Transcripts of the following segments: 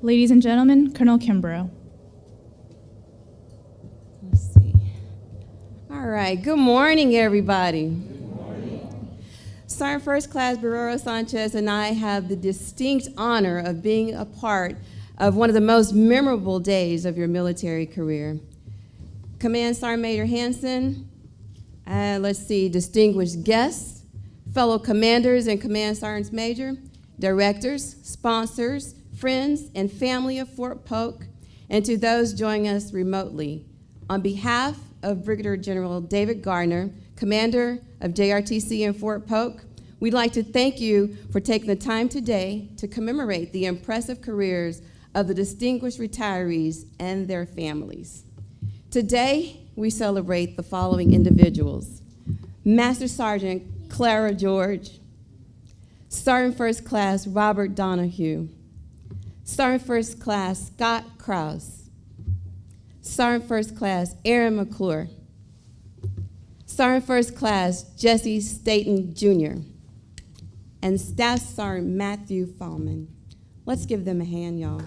Ladies and gentlemen, Colonel Kimbrough. Let's see. All right, good morning, everybody. Good morning. Sergeant First Class Barrero Sanchez and I have the distinct honor of being a part of one of the most memorable days of your military career. Command Sergeant Major Hanson, distinguished guests, fellow commanders and Command Sergeants Major, directors, sponsors, friends, and family of Fort Polk, and to those joining us remotely. On behalf of Brigadier General David Gardner, Commander of JRTC and Fort Polk, we'd like to thank you for taking the time today to commemorate the impressive careers of the distinguished retirees and their families. Today, we celebrate the following individuals: Master Sergeant Clara George, Sergeant First Class Robert Donahue, Sergeant First Class Scott Krause, Sergeant First Class Aaron McClure, Sergeant First Class Jesse Staton Jr., and Staff Sergeant Matthew Fullman. Let's give them a hand, y'all.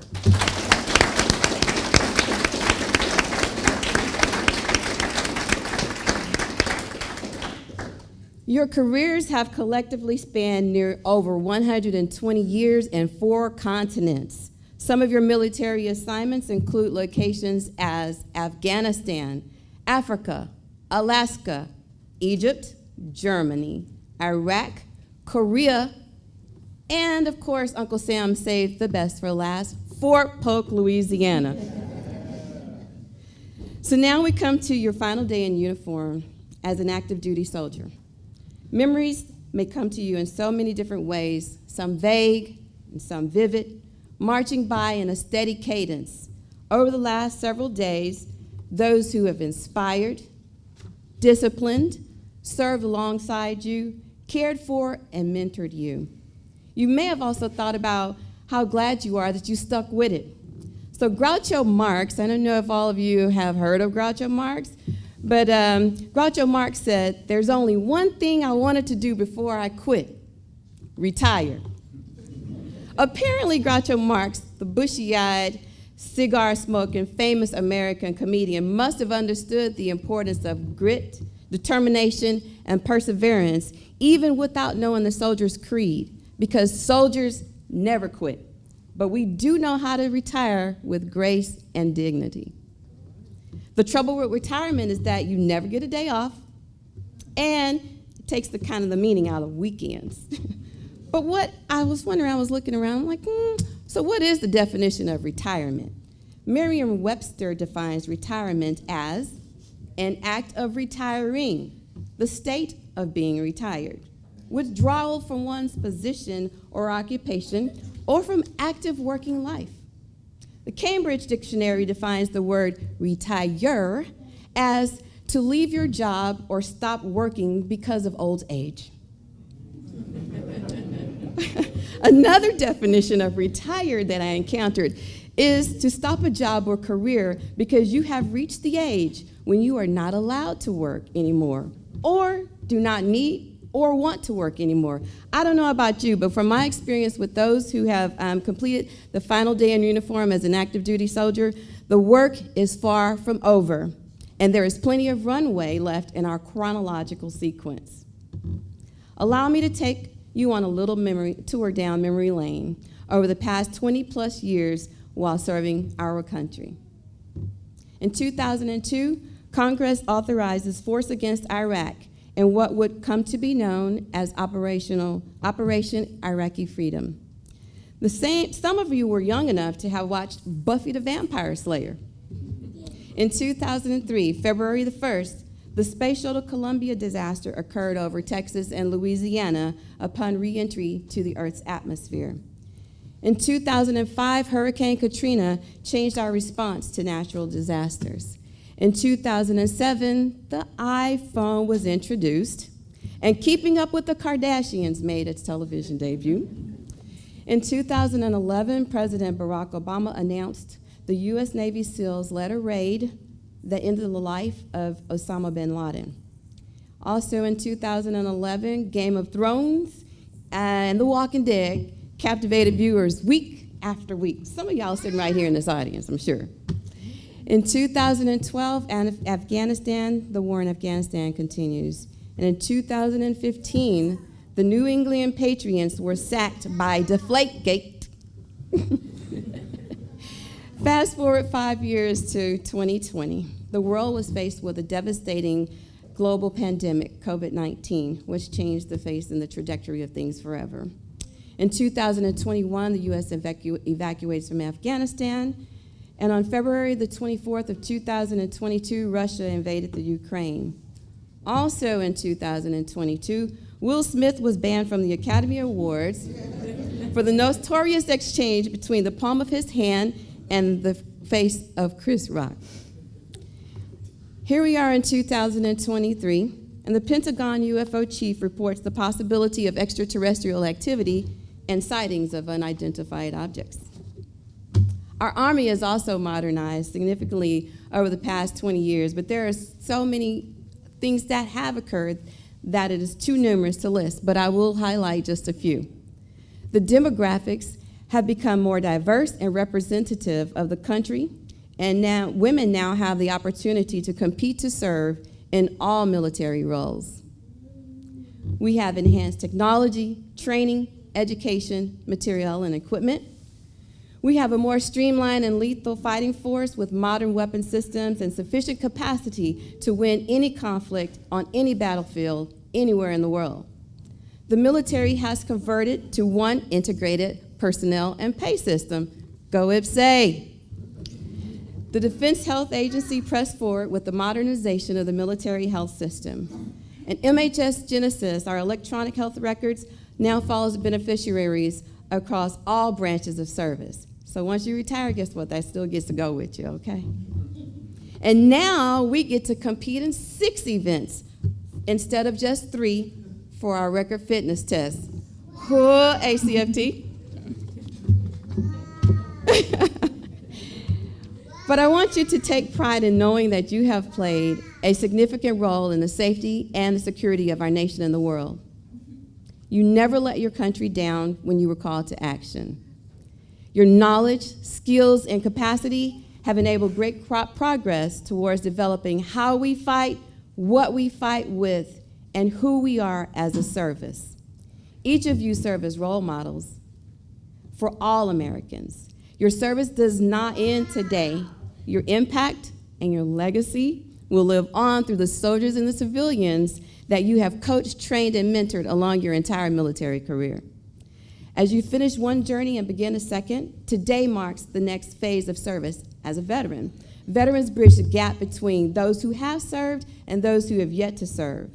Your careers have collectively spanned near over 120 years and 4 continents. Some of your military assignments include locations as Afghanistan, Africa, Alaska, Egypt, Germany, Iraq, Korea, and of course, Uncle Sam saved the best for last, Fort Polk, Louisiana. So now we come to your final day in uniform as an active duty soldier. Memories may come to you in so many different ways, some vague and some vivid, marching by in a steady cadence. Over the last several days, those who have inspired, disciplined, served alongside you, cared for, and mentored you. You may have also thought about how glad you are that you stuck with it. So Groucho Marx, I don't know if all of you have heard of Groucho Marx, but Groucho Marx said, "There's only one thing I wanted to do before I quit: retire." Apparently, Groucho Marx, the bushy-eyed, cigar-smoking, famous American comedian, must have understood the importance of grit, determination, and perseverance, even without knowing the soldier's creed, because soldiers never quit. But we do know how to retire with grace and dignity. The trouble with retirement is that you never get a day off, and it takes the kind of the meaning out of weekends. But what I was wondering, I was looking around, I'm like, so what is the definition of retirement? Merriam-Webster defines retirement as an act of retiring, the state of being retired, withdrawal from one's position or occupation, or from active working life. The Cambridge Dictionary defines the word retire as to leave your job or stop working because of old age. Another definition of retired that I encountered is to stop a job or career because you have reached the age when you are not allowed to work anymore, or do not need or want to work anymore. I don't know about you, but from my experience with those who have completed the final day in uniform as an active duty soldier, the work is far from over, and there is plenty of runway left in our chronological sequence. Allow me to take you on a little tour down memory lane over the past 20-plus years while serving our country. In 2002, Congress authorizes Force Against Iraq and what would come to be known as Operation Iraqi Freedom. Some of you were young enough to have watched Buffy the Vampire Slayer. In 2003, February the 1st, the Space Shuttle Columbia disaster occurred over Texas and Louisiana upon re-entry to the Earth's atmosphere. In 2005, Hurricane Katrina changed our response to natural disasters. In 2007, the iPhone was introduced, and Keeping Up with the Kardashians made its television debut. In 2011, President Barack Obama announced the U.S. Navy SEALs led a raid that ended the life of Osama bin Laden. Also in 2011, Game of Thrones and The Walking Dead captivated viewers week after week. Some of y'all sitting right here in this audience, I'm sure. In 2012, Afghanistan, the war in Afghanistan continues. And in 2015, the New England Patriots were sacked by Deflategate. Fast forward 5 years to 2020. The world was faced with a devastating global pandemic, COVID-19, which changed the face and the trajectory of things forever. In 2021, the U.S. evacuates from Afghanistan, and on February the 24th of 2022, Russia invaded the Ukraine. Also in 2022, Will Smith was banned from the Academy Awards for the notorious exchange between the palm of his hand and the face of Chris Rock. Here we are in 2023, and the Pentagon UFO chief reports the possibility of extraterrestrial activity and sightings of unidentified objects. Our Army has also modernized significantly over the past 20 years, but there are so many things that have occurred that it is too numerous to list, but I will highlight just a few. The demographics have become more diverse and representative of the country, and now women now have the opportunity to compete to serve in all military roles. We have enhanced technology, training, education, material, and equipment. We have a more streamlined and lethal fighting force with modern weapon systems and sufficient capacity to win any conflict on any battlefield anywhere in the world. The military has converted to one integrated personnel and pay system. Go IPSA. The Defense Health Agency pressed forward with the modernization of the military health system. And MSgt Genesis, our electronic health records, now follows beneficiaries across all branches of service. So once you retire, guess what? That still gets to go with you, okay? And now we get to compete in 6 events instead of just 3 for our record fitness test. ACFT. But I want you to take pride in knowing that you have played a significant role in the safety and the security of our nation and the world. You never let your country down when you were called to action. Your knowledge, skills, and capacity have enabled great progress towards developing how we fight, what we fight with, and who we are as a service. Each of you serve as role models for all Americans. Your service does not end today. Your impact and your legacy will live on through the soldiers and the civilians that you have coached, trained, and mentored along your entire military career. As you finish one journey and begin a second, today marks the next phase of service as a veteran. Veterans bridge the gap between those who have served and those who have yet to serve.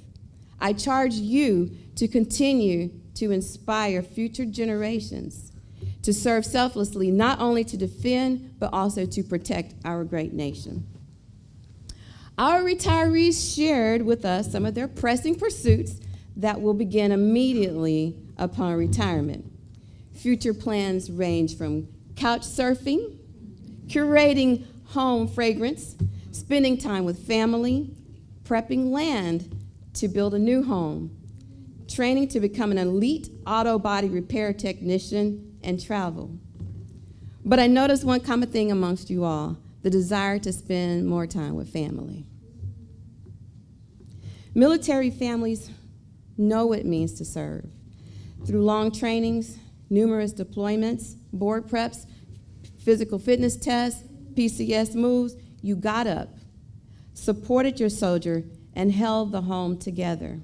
I charge you to continue to inspire future generations to serve selflessly, not only to defend, but also to protect our great nation. Our retirees shared with us some of their pressing pursuits that will begin immediately upon retirement. Future plans range from couch surfing, curating home fragrance, spending time with family, prepping land to build a new home, training to become an elite auto body repair technician, and travel. But I noticed one common thing amongst you all, the desire to spend more time with family. Military families know what it means to serve. Through long trainings, numerous deployments, board preps, physical fitness tests, PCS moves, you got up, supported your soldier, and held the home together.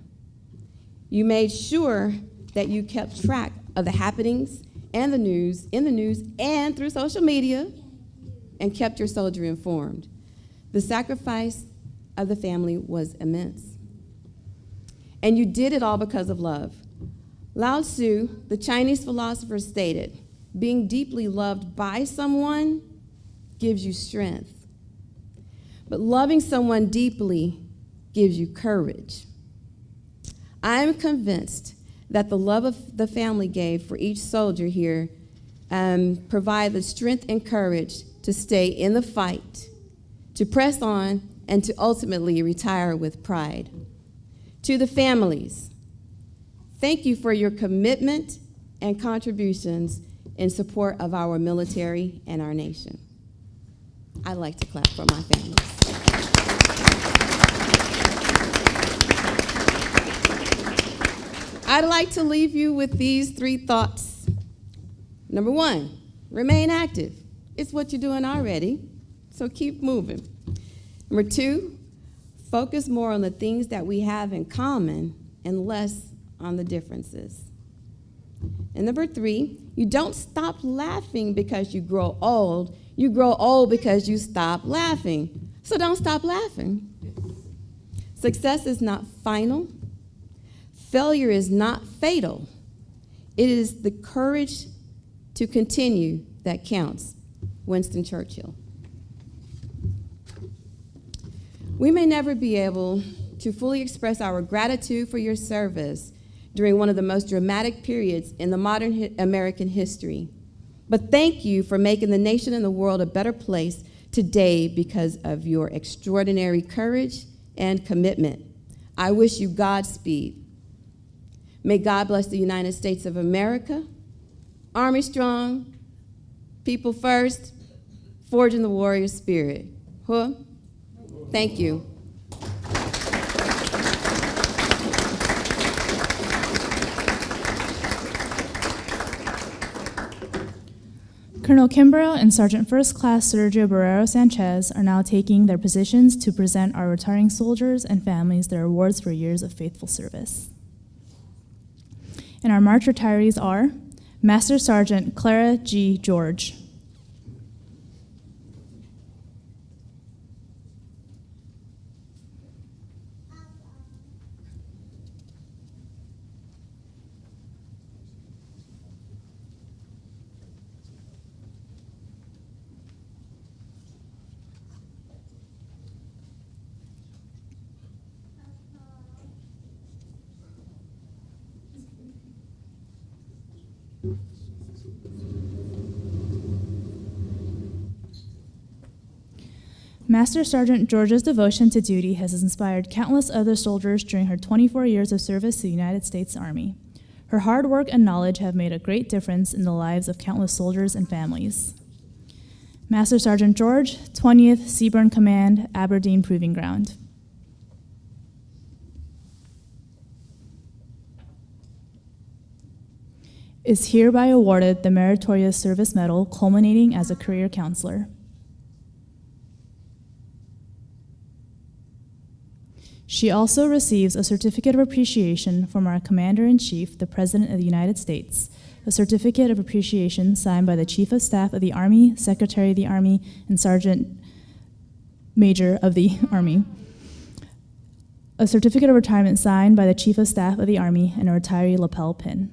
You made sure that you kept track of the happenings and in the news and through social media, and kept your soldier informed. The sacrifice of the family was immense. And you did it all because of love. Lao Tzu, the Chinese philosopher, stated, being deeply loved by someone gives you strength. But loving someone deeply gives you courage. I'm convinced that the love of the family gave for each soldier here provide the strength and courage to stay in the fight, to press on, and to ultimately retire with pride. To the families, thank you for your commitment and contributions in support of our military and our nation. I'd like to clap for my families. I'd like to leave you with these 3 thoughts. Number 1, remain active. It's what you're doing already, so keep moving. Number 2, focus more on the things that we have in common and less on the differences. And number 3, you don't stop laughing because you grow old. You grow old because you stop laughing. So don't stop laughing. Success is not final. Failure is not fatal. It is the courage to continue that counts. Winston Churchill. We may never be able to fully express our gratitude for your service during one of the most dramatic periods in the modern American history. But thank you for making the nation and the world a better place today because of your extraordinary courage and commitment. I wish you Godspeed. May God bless the United States of America. Army strong, people first, forging the warrior spirit. Huh? Thank you. Colonel Kimbrough and Sergeant First Class Sergio Barrero Sanchez are now taking their positions to present our retiring soldiers and families their awards for years of faithful service. And our March retirees are Master Sergeant Clara G. George, Master Sergeant George's devotion to duty has inspired countless other soldiers during her 24 years of service to the United States Army. Her hard work and knowledge have made a great difference in the lives of countless soldiers and families. Master Sergeant George, 20th Seaburn Command, Aberdeen Proving Ground. Is hereby awarded the Meritorious Service Medal, culminating as a career counselor. She also receives a certificate of appreciation from our Commander-in-Chief, the President of the United States, a certificate of appreciation signed by the Chief of Staff of the Army, Secretary of the Army, and Sergeant Major of the Army, a certificate of retirement signed by the Chief of Staff of the Army, and a retiree lapel pin.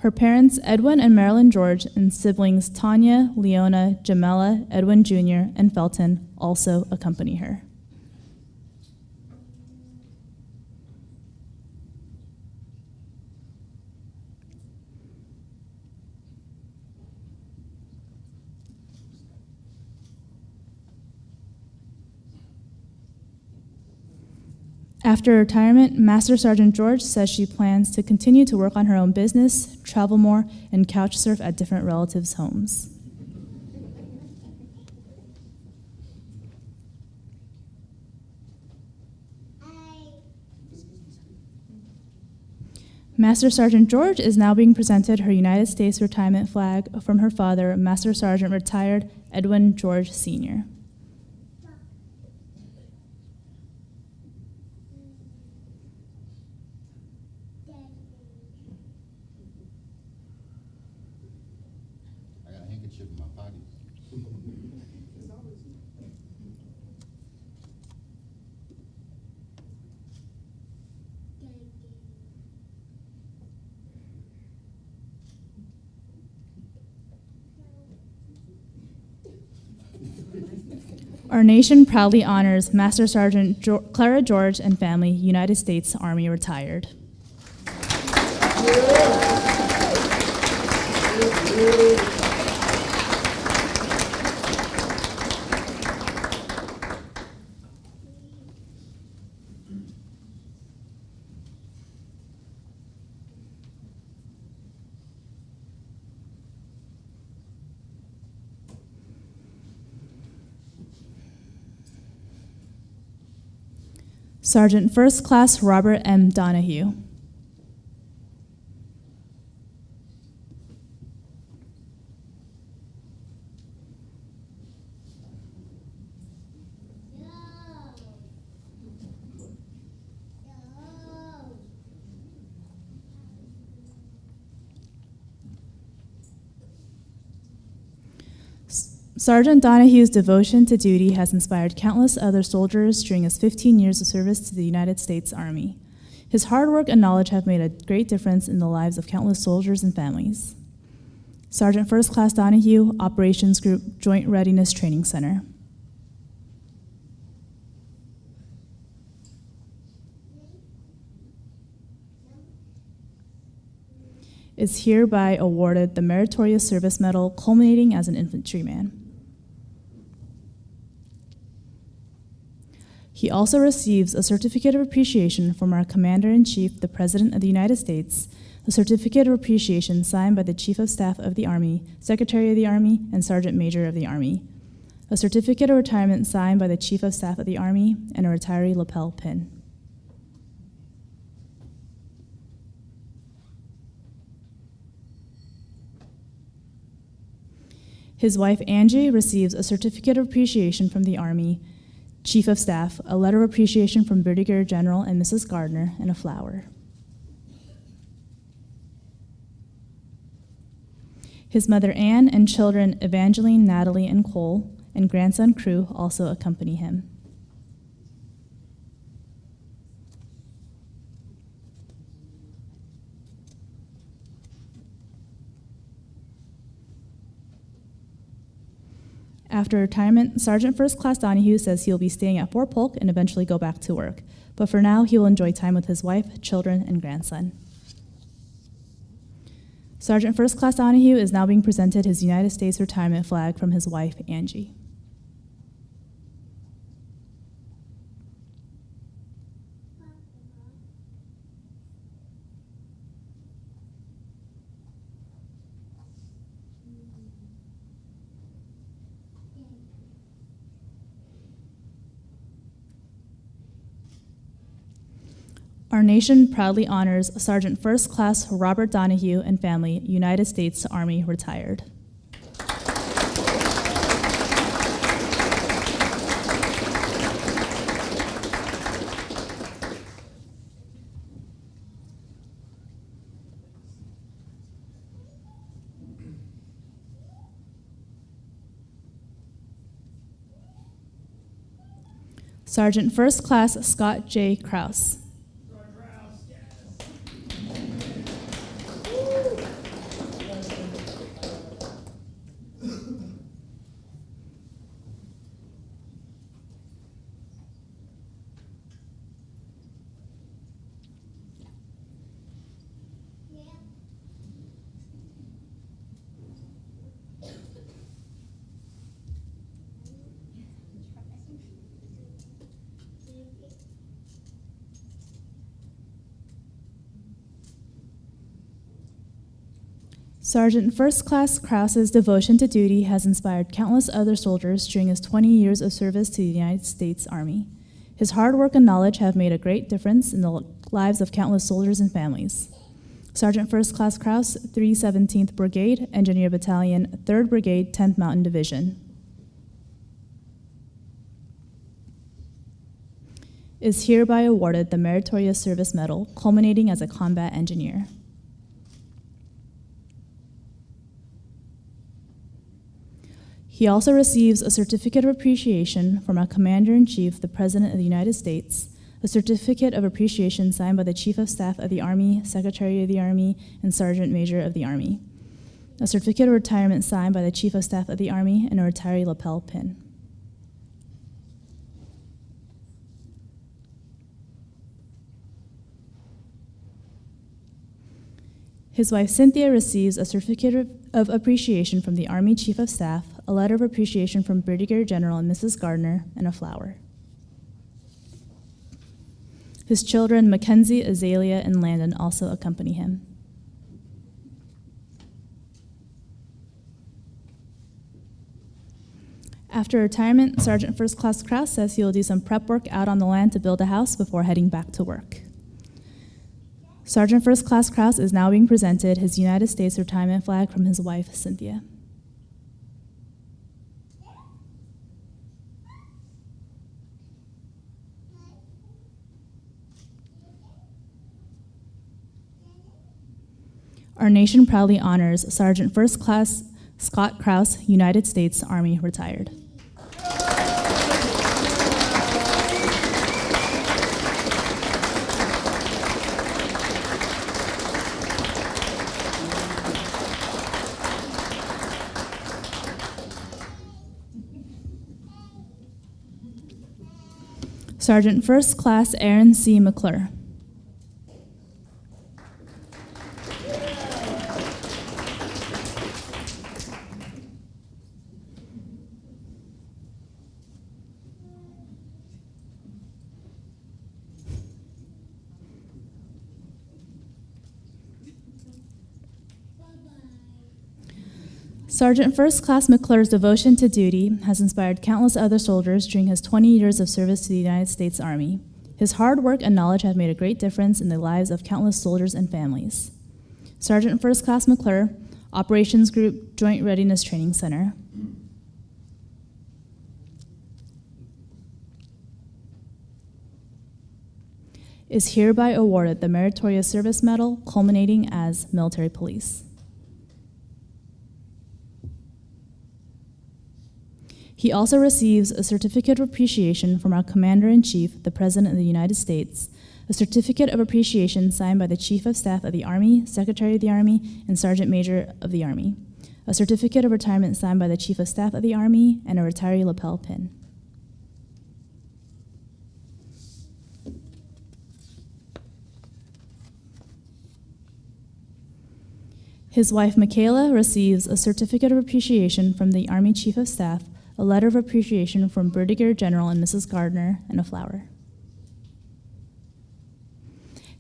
Her parents, Edwin and Marilyn George, and siblings Tanya, Leona, Jamela, Edwin Jr., and Felton also accompany her. After retirement, Master Sergeant George says she plans to continue to work on her own business, travel more, and couch surf at different relatives' homes. Master Sergeant George is now being presented her United States retirement flag from her father, Master Sergeant Retired Edwin George Sr. Our nation proudly honors Master Sergeant Clara George and family, United States Army retired. Sergeant First Class Robert M. Donahue. Sergeant Donahue's devotion to duty has inspired countless other soldiers during his 15 years of service to the United States Army. His hard work and knowledge have made a great difference in the lives of countless soldiers and families. Sergeant First Class Donahue, Operations Group, Joint Readiness Training Center. Is hereby awarded the Meritorious Service Medal, culminating as an infantryman. He also receives a Certificate of Appreciation from our Commander-in-Chief, the President of the United States, a Certificate of Appreciation signed by the Chief of Staff of the Army, Secretary of the Army, and Sergeant Major of the Army, a Certificate of Retirement signed by the Chief of Staff of the Army, and a retiree lapel pin. His wife, Angie, receives a Certificate of Appreciation from the Army Chief of Staff, a letter of appreciation from Brigadier General and Mrs. Gardner, and a flower. His mother, Anne, and children, Evangeline, Natalie, and Cole, and grandson, Crew, also accompany him. After retirement, Sergeant First Class Donahue says he'll be staying at Fort Polk and eventually go back to work. But for now, he will enjoy time with his wife, children, and grandson. Sergeant First Class Donahue is now being presented his United States retirement flag from his wife, Angie. Our nation proudly honors Sergeant First Class Robert Donahue and family, United States Army, retired. Sergeant First Class Scott J. Krause. Sergeant First Class Krause's devotion to duty has inspired countless other soldiers during his 20 years of service to the United States Army. His hard work and knowledge have made a great difference in the lives of countless soldiers and families. Sergeant First Class Krause, 317th Brigade, Engineer Battalion, 3rd Brigade, 10th Mountain Division. Is hereby awarded the Meritorious Service Medal, culminating as a combat engineer. He also receives a Certificate of Appreciation from our Commander-in-Chief, the President of the United States, a Certificate of Appreciation signed by the Chief of Staff of the Army, Secretary of the Army, and Sergeant Major of the Army, a Certificate of Retirement signed by the Chief of Staff of the Army, and a retiree lapel pin. His wife, Cynthia, receives a Certificate of Appreciation from the Army Chief of Staff, a letter of appreciation from Brigadier General and Mrs. Gardner, and a flower. His children, Mackenzie, Azalea, and Landon, also accompany him. After retirement, Sergeant First Class Krause says he will do some prep work out on the land to build a house before heading back to work. Sergeant First Class Krause is now being presented his United States retirement flag from his wife, Cynthia. Our nation proudly honors Sergeant First Class Scott Krause, United States Army, retired. Sergeant First Class Aaron C. McClure. Sergeant First Class McClure's devotion to duty has inspired countless other soldiers during his 20 years of service to the United States Army. His hard work and knowledge have made a great difference in the lives of countless soldiers and families. Sergeant First Class McClure, Operations Group, Joint Readiness Training Center. Is hereby awarded the Meritorious Service Medal, culminating as Military Police. He also receives a certificate of appreciation from our Commander-in-Chief, the President of the United States, a certificate of appreciation signed by the Chief of Staff of the Army, Secretary of the Army, and Sergeant Major of the Army, a certificate of retirement signed by the Chief of Staff of the Army, and a retiree lapel pin. His wife, Michaela, receives a certificate of appreciation from the Army Chief of Staff, a letter of appreciation from Brigadier General and Mrs. Gardner, and a flower.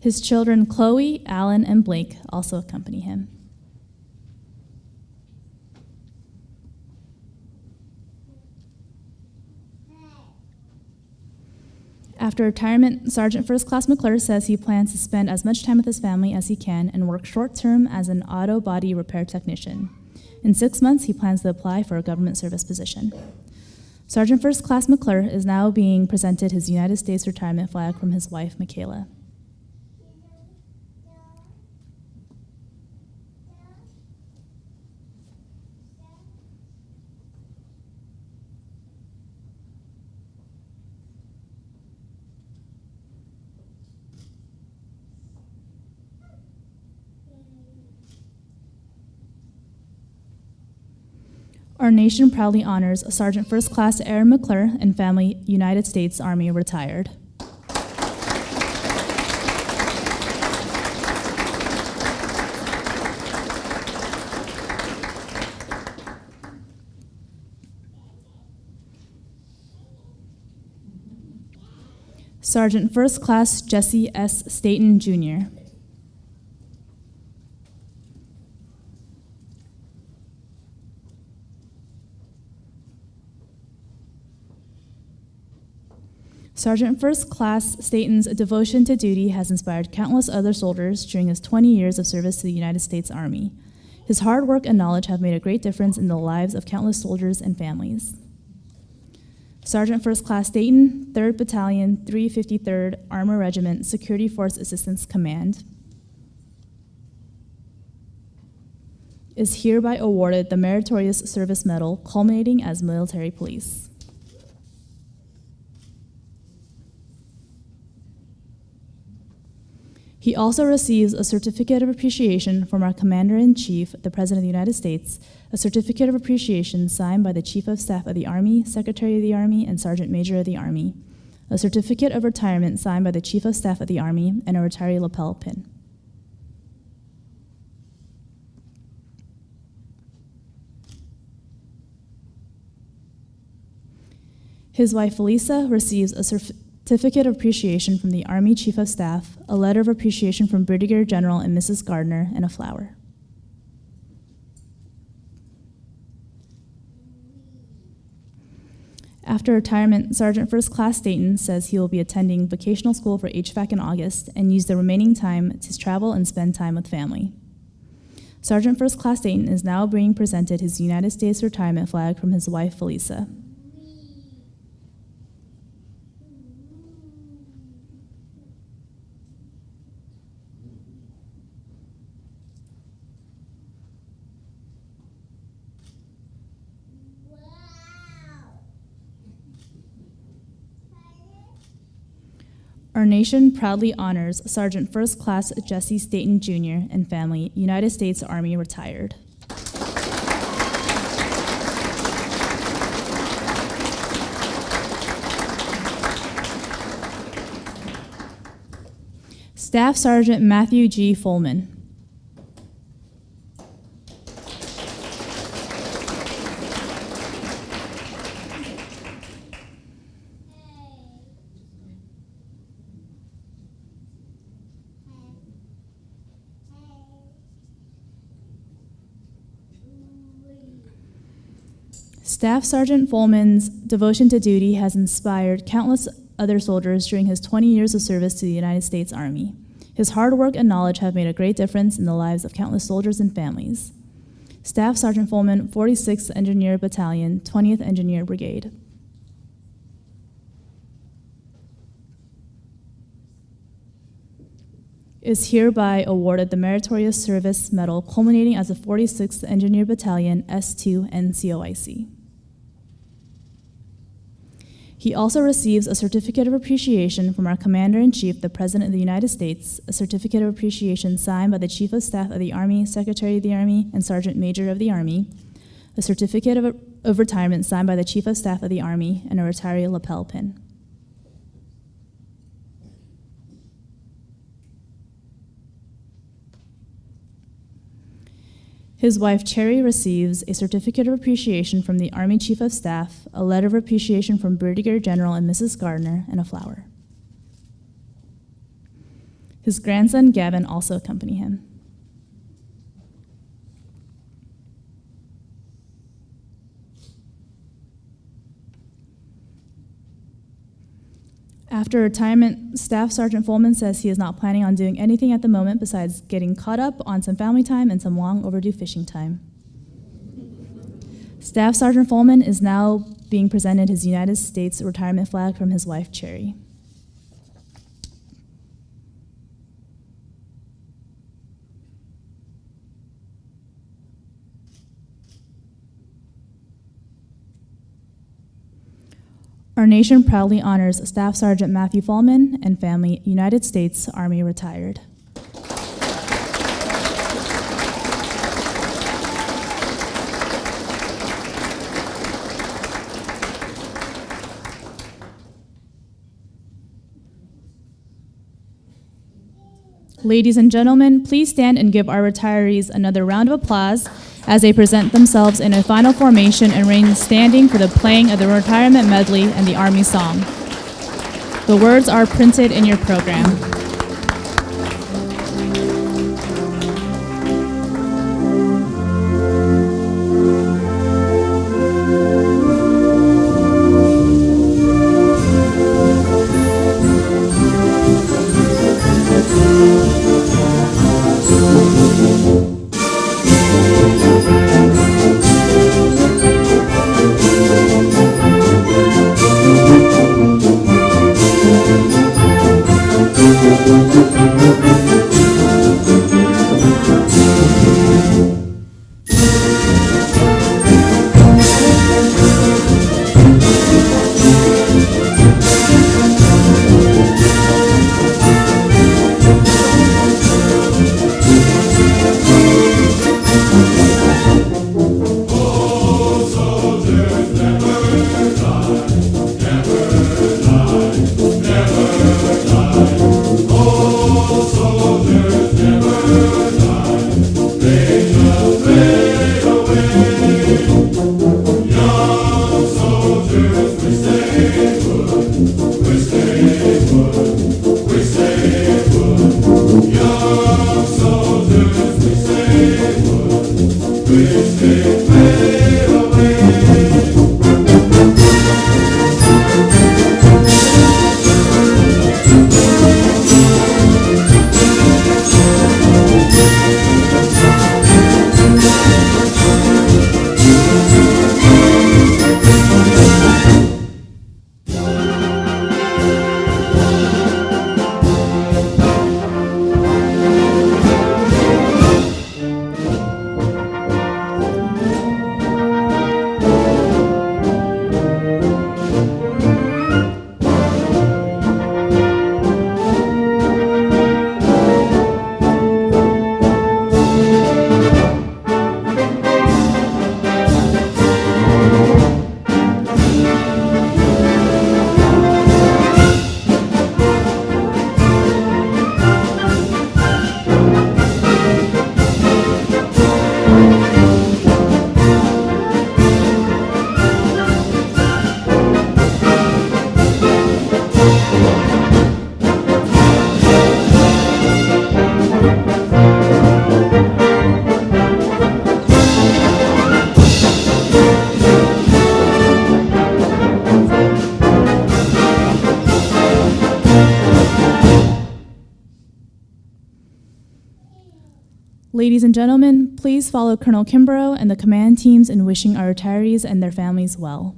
His children, Chloe, Alan, and Blake, also accompany him. After retirement, Sergeant First Class McClure says he plans to spend as much time with his family as he can and work short-term as an auto body repair technician. In 6 months, he plans to apply for a government service position. Sergeant First Class McClure is now being presented his United States retirement flag from his wife, Michaela. Our nation proudly honors Sergeant First Class Aaron McClure and family, United States Army, retired. Sergeant First Class Jesse S. Staton, Jr. Sergeant First Class Staton's devotion to duty has inspired countless other soldiers during his 20 years of service to the United States Army. His hard work and knowledge have made a great difference in the lives of countless soldiers and families. Sergeant First Class Staton, 3rd Battalion, 353rd Armor Regiment, Security Force Assistance Command, is hereby awarded the Meritorious Service Medal, culminating as Military Police. He also receives a certificate of appreciation from our Commander-in-Chief, the President of the United States, a certificate of appreciation signed by the Chief of Staff of the Army, Secretary of the Army, and Sergeant Major of the Army, a certificate of retirement signed by the Chief of Staff of the Army, and a retiree lapel pin. His wife, Felisa, receives a certificate of appreciation from the Army Chief of Staff, a letter of appreciation from Brigadier General and Mrs. Gardner, and a flower. After retirement, Sergeant First Class Staton says he will be attending vocational school for HVAC in August and use the remaining time to travel and spend time with family. Sergeant First Class Staton is now being presented his United States retirement flag from his wife, Felisa. Our nation proudly honors Sergeant First Class Jesse Staton Jr. and family, United States Army, retired. Staff Sergeant Matthew G. Fullman. Staff Sergeant Fullman's devotion to duty has inspired countless other soldiers during his 20 years of service to the United States Army. His hard work and knowledge have made a great difference in the lives of countless soldiers and families. Staff Sergeant Fullman, 46th Engineer Battalion, 20th Engineer Brigade. Is hereby awarded the Meritorious Service Medal culminating as a 46th Engineer Battalion, S2 NCOIC. He also receives a Certificate of Appreciation from our Commander-in-Chief, the President of the United States, a Certificate of Appreciation signed by the Chief of Staff of the Army, Secretary of the Army, and Sergeant Major of the Army, a Certificate of Retirement signed by the Chief of Staff of the Army, and a retiree lapel pin. His wife, Cherry, receives a Certificate of Appreciation from the Army Chief of Staff, a letter of appreciation from Brigadier General and Mrs. Gardner, and a flower. His grandson, Gavin, also accompany him. After retirement, Staff Sergeant Fullman says he is not planning on doing anything at the moment besides getting caught up on some family time and some long overdue fishing time. Staff Sergeant Fullman is now being presented his United States retirement flag from his wife, Cherry. Our nation proudly honors Staff Sergeant Matthew Fullman and family, United States Army, retired. Ladies and gentlemen, please stand and give our retirees another round of applause as they present themselves in a final formation and remain standing for the playing of the retirement medley and the Army song. The words are printed in your program. Ladies and gentlemen, please follow Colonel Kimbrough and the command teams in wishing our retirees and their families well.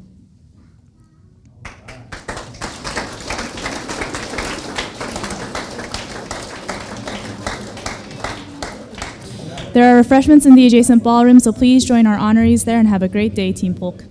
There are refreshments in the adjacent ballroom, so please join our honorees there and have a great day, Team Polk.